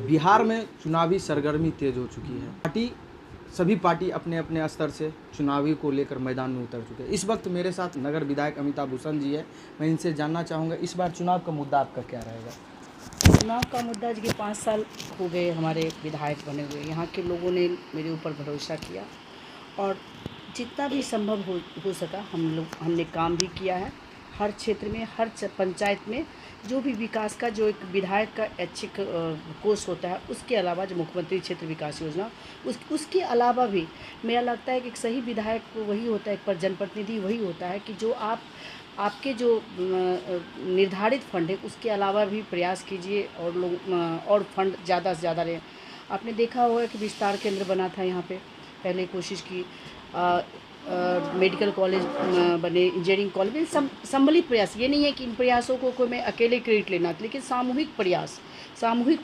बिहार में चुनावी सरगर्मी तेज हो चुकी है। सभी पार्टी अपने अपने स्तर से चुनावी को लेकर मैदान में उतर चुके हैं। इस वक्त मेरे साथ नगर विधायक अमिताभ भूषण जी है। मैं इनसे जानना चाहूँगा इस बार चुनाव का मुद्दा आपका क्या रहेगा। चुनाव का मुद्दा जी 5 साल हो गए हमारे विधायक बने हुए। यहाँ के लोगों ने मेरे ऊपर भरोसा किया और जितना भी संभव हो सका हमने काम भी किया है। हर क्षेत्र में, हर पंचायत में जो भी विकास का जो एक विधायक का ऐच्छिक कोष होता है, उसके अलावा जो मुख्यमंत्री क्षेत्र विकास योजना, उसके अलावा भी मेरा लगता है कि एक सही विधायक वही होता है, एक पर जनप्रतिनिधि वही होता है कि जो आपके जो निर्धारित फंड है उसके अलावा भी प्रयास कीजिए और लोग और फंड ज़्यादा से ज़्यादा लें। आपने देखा होगा कि विस्तार केंद्र बना था यहाँ पे, पहले कोशिश की, मेडिकल कॉलेज बने, इंजीनियरिंग कॉलेज में, सम्मिलित प्रयास। ये नहीं है कि इन प्रयासों को मैं अकेले क्रेडिट लेना, लेकिन सामूहिक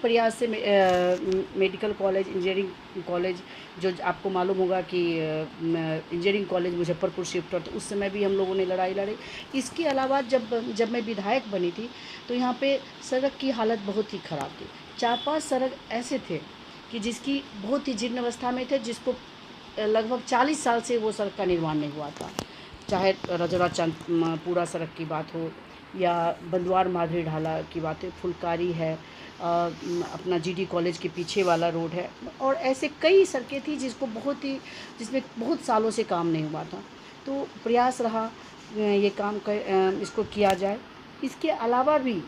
प्रयास से मेडिकल कॉलेज, इंजीनियरिंग कॉलेज, जो आपको मालूम होगा कि इंजीनियरिंग कॉलेज मुजफ्फरपुर शिफ्ट हुआ, तो उस समय भी हम लोगों ने लड़ाई लड़ी। इसके अलावा जब मैं विधायक बनी थी तो यहाँ पे सड़क की हालत बहुत ही ख़राब थी। 4-5 सड़क ऐसे थे कि जिसकी बहुत ही जीर्ण अवस्था में थे, जिसको लगभग 40 साल से वो सड़क का निर्माण नहीं हुआ था। चाहे रजौरा पूरा सड़क की बात हो या बंदवार माधरी ढाला की बात हो, फुलकारी है, अपना जीडी कॉलेज के पीछे वाला रोड है, और ऐसे कई सड़कें थी जिसमें बहुत सालों से काम नहीं हुआ था। तो प्रयास रहा ये काम इसको किया जाए। इसके अलावा भी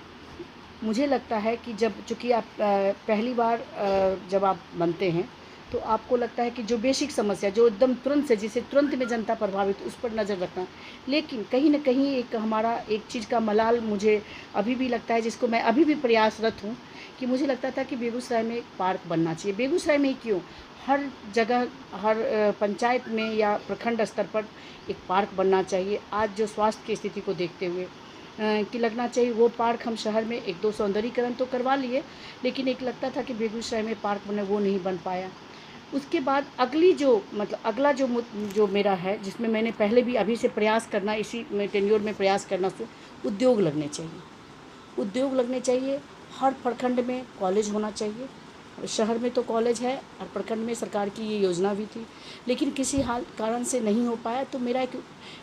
मुझे लगता है कि चूँकि आप पहली बार जब आप बनते हैं तो आपको लगता है कि जो बेसिक समस्या जो एकदम तुरंत से, जिसे तुरंत में जनता प्रभावित, उस पर नज़र रखना। लेकिन कहीं न कहीं एक चीज़ का मलाल मुझे अभी भी लगता है, जिसको मैं अभी भी प्रयासरत हूँ, कि मुझे लगता था कि बेगूसराय में एक पार्क बनना चाहिए। बेगूसराय में ही क्यों, हर जगह, हर पंचायत में या प्रखंड स्तर पर एक पार्क बनना चाहिए। आज जो स्वास्थ्य की स्थिति को देखते हुए कि लगना चाहिए वो पार्क हम शहर में 1-2 सौंदर्यीकरण तो करवा लिए, लेकिन एक लगता था कि बेगूसराय में पार्क बने, वो नहीं बन पाया। उसके बाद अगला जो मेरा है, जिसमें मैंने पहले भी अभी से प्रयास करना, इसी में टेन्योर में प्रयास करना, उद्योग लगने चाहिए। हर प्रखंड में कॉलेज होना चाहिए। शहर में तो कॉलेज है और प्रखंड में सरकार की ये योजना भी थी, लेकिन किसी कारण से नहीं हो पाया। तो मेरा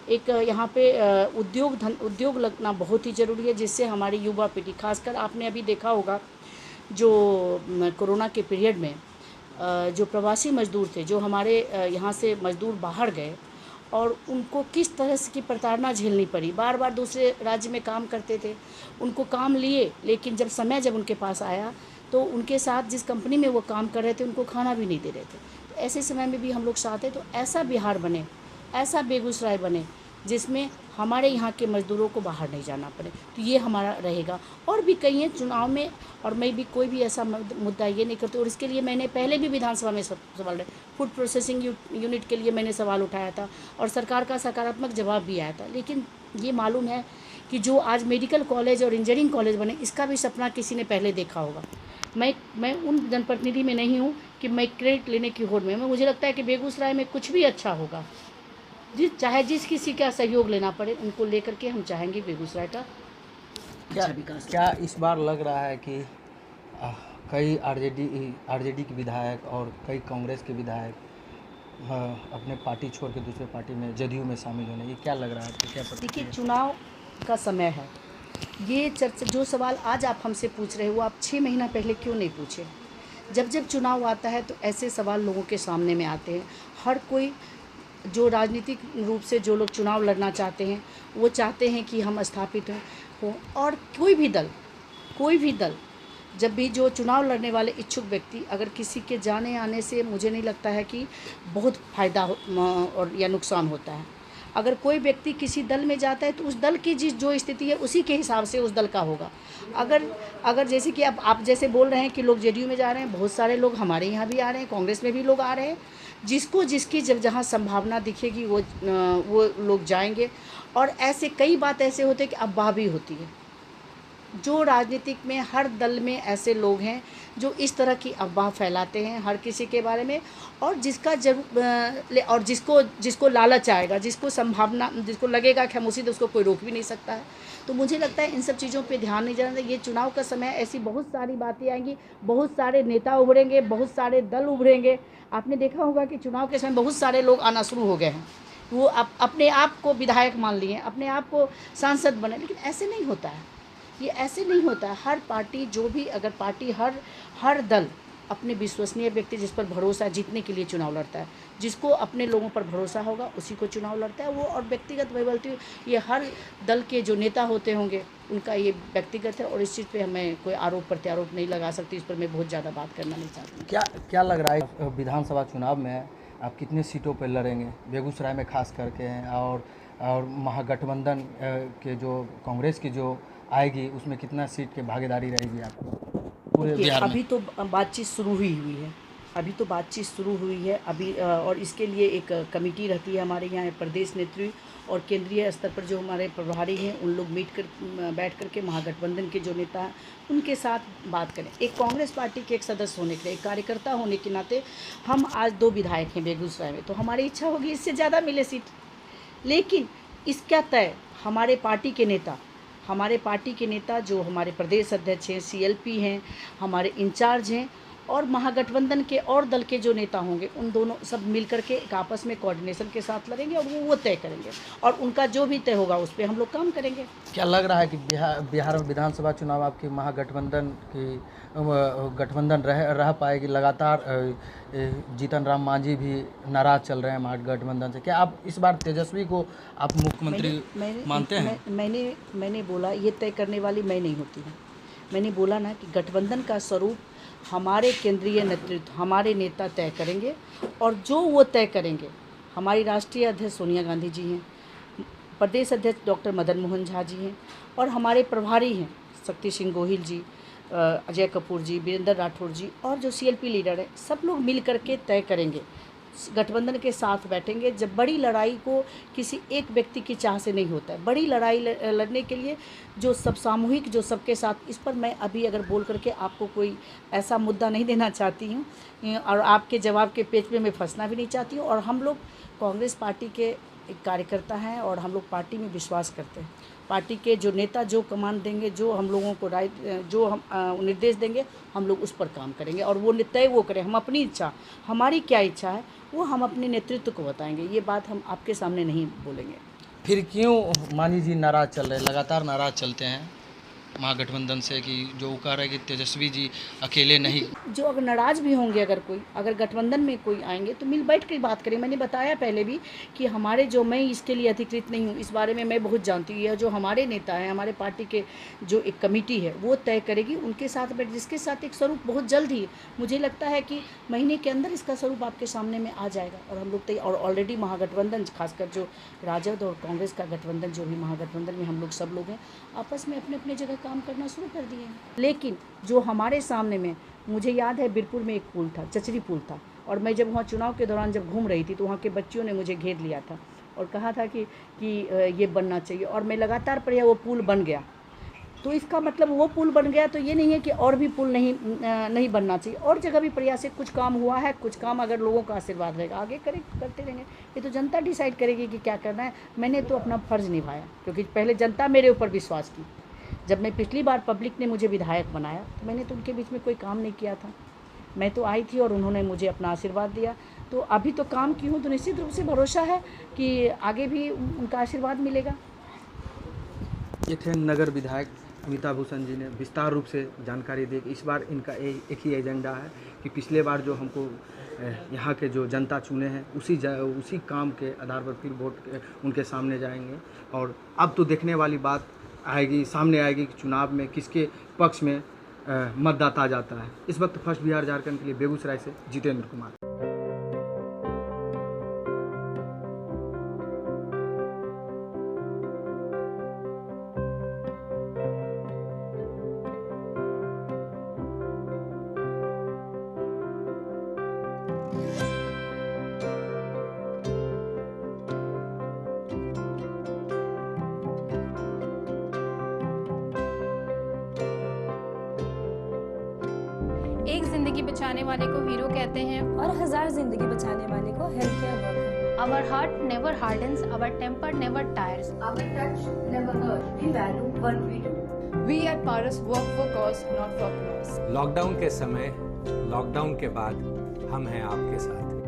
एक यहाँ पे उद्योग लगना बहुत ही ज़रूरी है, जिससे हमारी युवा पीढ़ी, खासकर आपने अभी देखा होगा जो कोरोना के पीरियड में जो प्रवासी मज़दूर थे, जो हमारे यहाँ से मज़दूर बाहर गए और उनको किस तरह की प्रताड़ना झेलनी पड़ी। बार बार दूसरे राज्य में काम करते थे, उनको काम लिए, लेकिन जब उनके पास आया तो उनके साथ जिस कंपनी में वो काम कर रहे थे उनको खाना भी नहीं दे रहे थे। तो ऐसे समय में भी हम लोग चाहते तो ऐसा बिहार बने, ऐसा बेगूसराय बने, जिसमें हमारे यहाँ के मज़दूरों को बाहर नहीं जाना पड़े। तो ये हमारा रहेगा। और भी कई हैं चुनाव में, और मैं भी कोई भी ऐसा मुद्दा ये नहीं करती। और इसके लिए मैंने पहले भी विधानसभा में सवाल, फूड प्रोसेसिंग यूनिट के लिए मैंने सवाल उठाया था और सरकार का सकारात्मक जवाब भी आया था। लेकिन ये मालूम है कि जो आज मेडिकल कॉलेज और इंजीनियरिंग कॉलेज बने, इसका भी सपना किसी ने पहले देखा होगा। मैं उन जनप्रतिनिधि में नहीं हूँ कि मैं क्रेडिट लेने की होड़ में। मुझे लगता है कि बेगूसराय में कुछ भी अच्छा होगा, चाहे जिस किसी का सहयोग लेना पड़े, उनको लेकर के हम चाहेंगे बेगूसराय का अच्छा विकास। क्या इस बार लग रहा है कि कई आरजेडी के विधायक और कई कांग्रेस के विधायक अपने पार्टी छोड़ के दूसरे पार्टी में, जदयू में शामिल होने, ये क्या लग रहा है आपको? क्या देखिए, चुनाव का समय है। ये चर्चा, जो सवाल आज आप हमसे पूछ रहे हो, वो आप 6 महीना पहले क्यों नहीं पूछे? जब चुनाव आता है तो ऐसे सवाल लोगों के सामने में आते हैं। हर कोई, जो राजनीतिक रूप से जो लोग चुनाव लड़ना चाहते हैं, वो चाहते हैं कि हम स्थापित हों। और कोई भी दल जब भी जो चुनाव लड़ने वाले इच्छुक व्यक्ति, अगर किसी के जाने आने से मुझे नहीं लगता है कि बहुत फ़ायदा और या नुकसान होता है। अगर कोई व्यक्ति किसी दल में जाता है तो उस दल की जो स्थिति है उसी के हिसाब से उस दल का होगा। अगर जैसे कि अब आप जैसे बोल रहे हैं कि लोग जेडीयू में जा रहे हैं, बहुत सारे लोग हमारे यहाँ भी आ रहे हैं, कांग्रेस में भी लोग आ रहे हैं। जिसकी जहाँ संभावना दिखेगी वो लोग जाएंगे। और ऐसे कई बात ऐसे होते हैं कि अफवाह भी होती है। जो राजनीतिक में हर दल में ऐसे लोग हैं जो इस तरह की अफवाह फैलाते हैं हर किसी के बारे में, और जिसको लालच आएगा, जिसको लगेगा कि हम उसी, तो उसको कोई रोक भी नहीं सकता है। तो मुझे लगता है इन सब चीज़ों पे ध्यान नहीं जाना। ये चुनाव का समय, ऐसी बहुत सारी बातें आएंगी, बहुत सारे नेता उभरेंगे, बहुत सारे दल उभरेंगे। आपने देखा होगा कि चुनाव के समय बहुत सारे लोग आना शुरू हो गए हैं, वो अपने आप को विधायक मान लिए, अपने आप को सांसद बने, लेकिन ऐसे नहीं होता है, ये ऐसे नहीं होता है। हर पार्टी जो भी, अगर पार्टी हर दल अपने विश्वसनीय व्यक्ति जिस पर भरोसा जीतने के लिए चुनाव लड़ता है, जिसको अपने लोगों पर भरोसा होगा उसी को चुनाव लड़ता है वो। और व्यक्तिगत मैं बोलती हूँ, ये हर दल के जो नेता होते होंगे उनका ये व्यक्तिगत है, और इस चीज़ पे हमें कोई आरोप प्रत्यारोप नहीं लगा सकती, इस पर मैं बहुत ज़्यादा बात करना नहीं चाहती। क्या लग रहा है विधानसभा चुनाव में आप कितने सीटों पर लड़ेंगे, बेगूसराय में खास करके हैं, और महागठबंधन के जो कांग्रेस की जो आएगी उसमें कितना सीट की भागीदारी रहेगी आपको पूरे बिहार में? अभी तो बातचीत शुरू हुई है, अभी और इसके लिए एक कमेटी रहती है हमारे यहाँ, प्रदेश नेतृत्व और केंद्रीय स्तर पर जो हमारे प्रभारी हैं उन लोग बैठ कर के महागठबंधन के जो नेता हैं उनके साथ बात करें। एक कांग्रेस पार्टी के एक सदस्य होने के, एक कार्यकर्ता होने के नाते हम आज 2 विधायक हैं बेगूसराय में, तो हमारी इच्छा होगी इससे ज़्यादा मिले सीट, लेकिन इसका तय हमारे पार्टी के नेता जो हमारे प्रदेश अध्यक्ष हैं, CLP हैं, हमारे इंचार्ज हैं, और महागठबंधन के और दल के जो नेता होंगे उन दोनों सब मिलकर के एक आपस में कोऑर्डिनेशन के साथ लड़ेंगे, और वो तय करेंगे, और उनका जो भी तय होगा उस पर हम लोग काम करेंगे। क्या लग रहा है कि बिहार विधानसभा चुनाव आपकी महागठबंधन की गठबंधन रह पाएगी? लगातार जीतन राम मांझी भी नाराज चल रहे हैं महागठबंधन से। क्या आप इस बार तेजस्वी को आप मुख्यमंत्री मानते हैं? मैंने बोला ये तय करने वाली मैं नहीं होती हूँ। मैंने बोला ना कि गठबंधन का स्वरूप हमारे केंद्रीय नेतृत्व, हमारे नेता तय करेंगे, और जो वो तय करेंगे, हमारी राष्ट्रीय अध्यक्ष सोनिया गांधी जी हैं, प्रदेश अध्यक्ष डॉक्टर मदन मोहन झा जी हैं, और हमारे प्रभारी हैं शक्ति सिंह गोहिल जी, अजय कपूर जी, वीरेंद्र राठौर जी, और जो CLP लीडर है, सब लोग मिल कर के तय करेंगे, गठबंधन के साथ बैठेंगे। जब बड़ी लड़ाई को किसी एक व्यक्ति की चाह से नहीं होता है, बड़ी लड़ाई लड़ने के लिए जो सब सामूहिक, जो सबके साथ, इस पर मैं अभी अगर बोल करके आपको कोई ऐसा मुद्दा नहीं देना चाहती हूँ, और आपके जवाब के पेच पे मैं फंसना भी नहीं चाहती हूँ। और हम लोग कांग्रेस पार्टी के एक कार्यकर्ता हैं, और हम लोग पार्टी में विश्वास करते हैं। पार्टी के जो नेता जो कमांड देंगे, जो हम लोगों को जो हम निर्देश देंगे, हम लोग उस पर काम करेंगे, और वो तय वो करें। हम अपनी इच्छा, हमारी क्या इच्छा है वो हम अपने नेतृत्व को बताएंगे, ये बात हम आपके सामने नहीं बोलेंगे। फिर क्यों मांझी जी नाराज चल रहे हैं, लगातार नाराज चलते हैं महागठबंधन से, कि जो कह रहे हैं कि तेजस्वी जी अकेले नहीं? जो अगर नाराज़ भी होंगे, अगर गठबंधन में कोई आएंगे तो मिल बैठ कर बात करें। मैंने बताया पहले भी कि हमारे जो, मैं इसके लिए अधिकृत नहीं हूँ, इस बारे में मैं बहुत जानती हूँ। यह जो हमारे नेता हैं, हमारे पार्टी के जो एक कमेटी है वो तय करेगी, उनके साथ बैठ, जिसके साथ एक स्वरूप बहुत जल्द ही, मुझे लगता है कि महीने के अंदर इसका स्वरूप आपके सामने में आ जाएगा। और हम लोग तय, और ऑलरेडी महागठबंधन, खासकर जो राजद और कांग्रेस का गठबंधन, जो भी महागठबंधन में हम लोग सब लोग हैं, आपस में अपने अपने जगह काम करना शुरू कर दिए हैं। लेकिन जो हमारे सामने में, मुझे याद है बीरपुर में एक पुल था, चचरी पुल था, और मैं जब वहाँ चुनाव के दौरान जब घूम रही थी तो वहाँ के बच्चियों ने मुझे घेर लिया था और कहा था कि ये बनना चाहिए, और मैं लगातार प्रयास, वो पुल बन गया। तो इसका मतलब वो पुल बन गया तो ये नहीं है कि और भी पुल नहीं बनना चाहिए। और जगह भी प्रयास है, कुछ काम हुआ है, कुछ काम अगर लोगों का आशीर्वाद रहेगा आगे करते रहेंगे। ये तो जनता डिसाइड करेगी कि क्या करना है। मैंने तो अपना फ़र्ज़ निभाया, क्योंकि पहले जनता मेरे ऊपर विश्वास की। जब मैं पिछली बार पब्लिक ने मुझे विधायक बनाया तो मैंने तो उनके बीच में कोई काम नहीं किया था, मैं तो आई थी और उन्होंने मुझे अपना आशीर्वाद दिया। तो अभी तो काम की हूँ, तो निश्चित रूप से भरोसा है कि आगे भी उनका आशीर्वाद मिलेगा। ये थे नगर विधायक अमिताभ भूषण जी ने विस्तार रूप से जानकारी दी कि इस बार इनका एक ही एजेंडा है कि पिछले बार जो हमको यहाँ के जो जनता चुने हैं उसी काम के आधार पर फिर वोट उनके सामने जाएंगे। और अब तो देखने वाली बात सामने आएगी कि चुनाव में किसके पक्ष में मतदाता जाता है। इस वक्त फर्स्ट बिहार झारखंड के लिए बेगूसराय से जितेंद्र कुमार। एक जिंदगी बचाने वाले को हीरो कहते हैं और 1000 जिंदगी बचाने वाले को health care worker. Our heart never hardens, our temper never tires. Our touch never hurt. We value what we do. We at Paras work for cause, not for applause. Lockdown के समय, lockdown के बाद हम हैं आपके साथ।